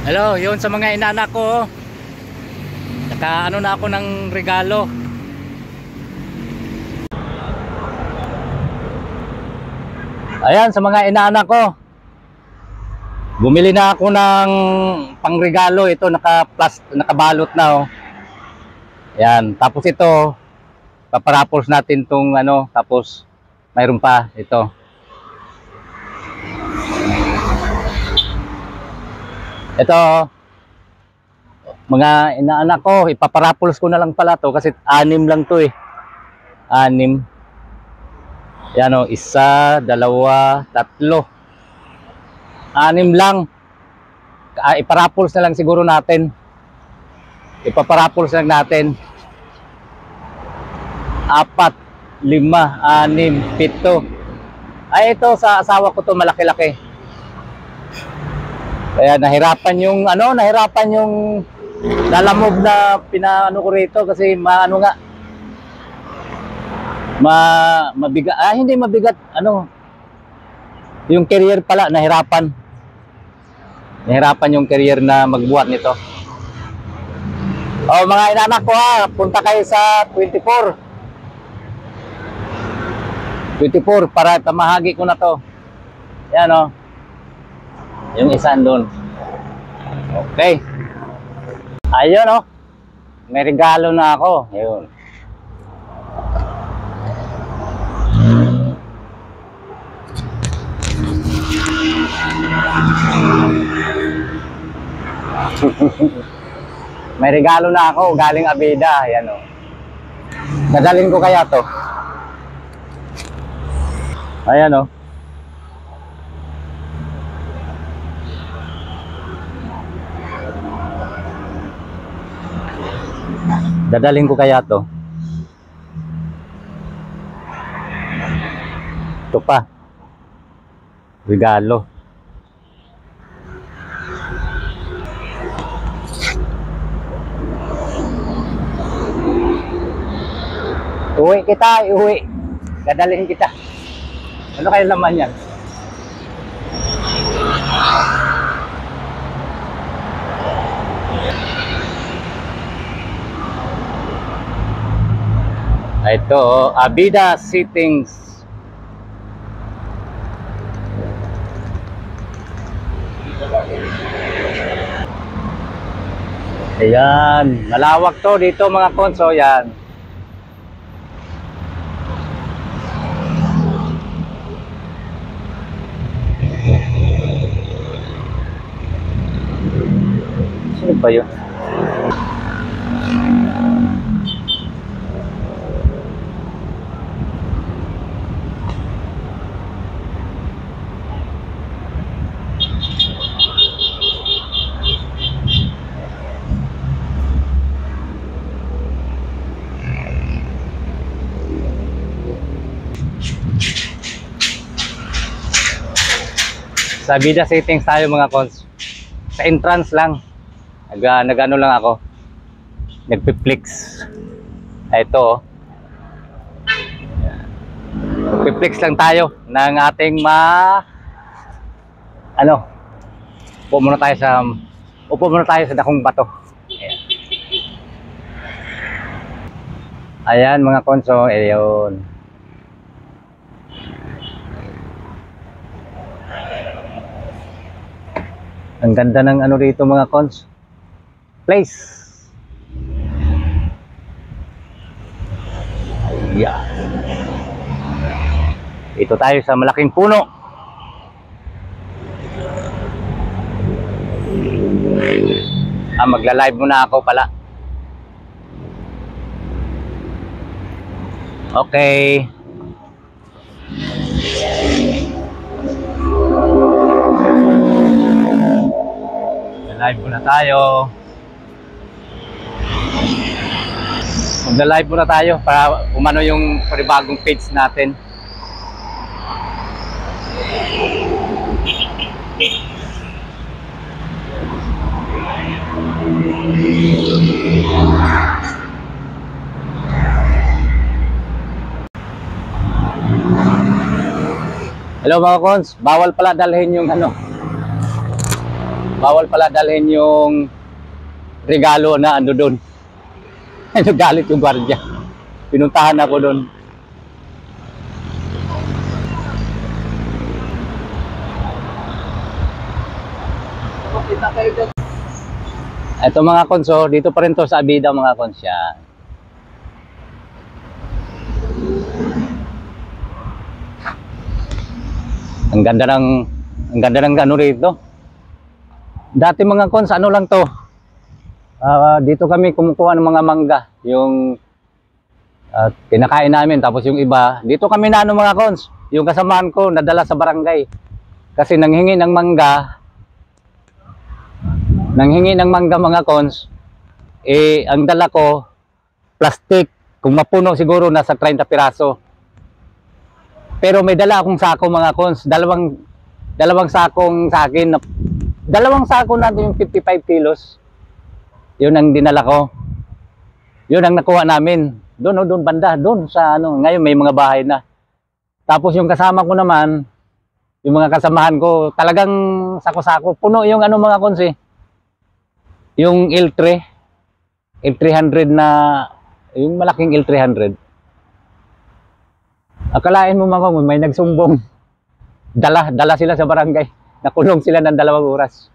Hello, yun sa mga inanak ko. Naka ano na ako ng regalo. Ayan, sa mga inanak ko. Bumili na ako ng pangregalo. Ito nakabalot na oh. Ayan, tapos ito paparapols natin tong ano, tapos mayroon pa ito. Ito mga inaanak ko, ipaparapols ko na lang pala to kasi 6 lang to eh. 6. Yan o, 1, 2, 3. 6 lang. Iparapols na lang siguro natin. Ipaparapols lang natin. 4, 5, 6, 7. Ay ito sa asawa ko to, malaki-laki. Kaya nahirapan yung lalamog na pinaano ko rito kasi maano nga mabigat, hindi mabigat, yung carrier pala nahirapan yung carrier na magbuhat nito. Oh mga inanak ko ha, punta kayo sa 24 para tamahagi ko na to. Yan oh, yung isa doon. Okay. Ayun oh. May regalo na ako. Ayun. May regalo na ako galing Avida. Ayan oh. Dadalhin ko kaya to. Ayan oh. Dadalhin ko kaya to. Ito pa. Regalo. Uwi kita, uwi. Dadalhin kita. Ano kaya laman yan? Ito, Avida Settings. Ayan, malawak to dito mga konso, yan. Sino ba yun? Sa Avida Settings tayo mga cons. Sa entrance lang. Nagano lang ako. Nagpi-flex. Ito oh. Nagpi-flex lang tayo ng ating upo muna tayo sa dakong bato. Ayan mga konso, ayun. Ang ganda ng ano rito mga cons. Place. Ayan. Ito tayo sa malaking puno. Magla-live muna ako pala. Okay. Live muna tayo. Magla-live muna tayo para umano yung panibagong page natin. Hello mga cons, bawal pala dalhin yung Bawal pala dalhin yung regalo na ano doon. Galit yung gwardiya. Pinuntahan ako doon. Ito mga konso, dito pa rin to sa Abida mga konsya. Ang ganda ng ano rito. Dati mga kons, ano lang to. Dito kami kumukuha ng mga mangga, yung kinakain namin, tapos yung iba, dito kami na ano mga kons, yung kasamahan ko nadala sa barangay. Kasi nanghingi ng mangga mga cons, ang dala ko plastic, kung mapuno siguro nasa 30 piraso. Pero may dala akong sako mga cons, dalawang sakong sa akin, dalawang sako natin yung 55 kilos. Yun ang dinala ko. Yun ang nakuha namin. Doon banda, doon sa ano, ngayon may mga bahay na. Tapos yung kasama ko naman, yung mga kasamahan ko, talagang sako-sako. Puno yung ano mga cons eh. Yung L300 na, yung malaking L300. Akalain mo mga may nagsumbong. Dala sila sa barangay. Nakulong sila ng 2 oras.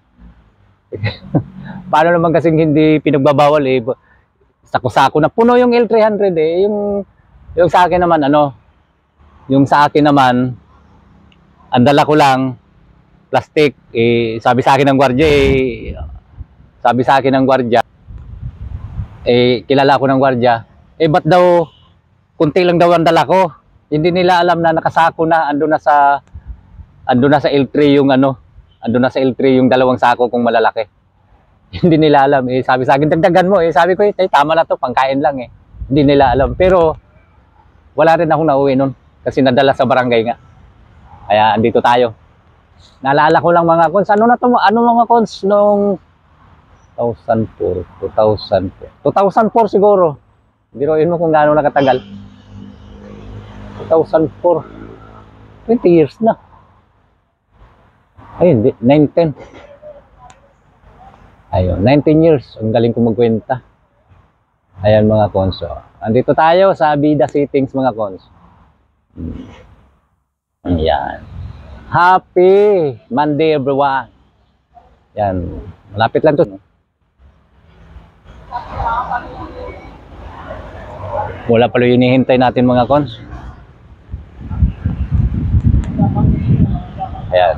Paano naman kasing hindi pinagbabawal eh. Sako-sako na puno yung L300 eh. Yung sa akin naman ano, yung sa akin naman, ang dala ko lang plastic eh. Sabi sa akin ng gwardiya, kilala ko ng gwardiya, ba't daw kunti lang daw ang dala ko. Hindi nila alam na nakasako na, ando na sa L3 yung ano, ando na sa L3 yung 2 sako kung malalaki. Hindi nila alam sabi sa akin, dagdagan mo sabi ko tama na to, pangkain lang Hindi nila alam, pero wala rin akong nauwi nun kasi nadala sa barangay nga. Kaya andito tayo. Naalala ko lang mga cons, ano mga cons nung 2004 siguro. Biruin mo kung gaano nakatagal. 2004. 20 years na. Ay, hindi. 19. Ayun, 19 years. Ang galing ko magkwenta. Ayan mga cons. Andito tayo sa Abida Sittings mga cons. Ayan. Happy Monday everyone. Yan. Malapit lang to. Wala pala yung hinihintay natin mga cons. Ayan.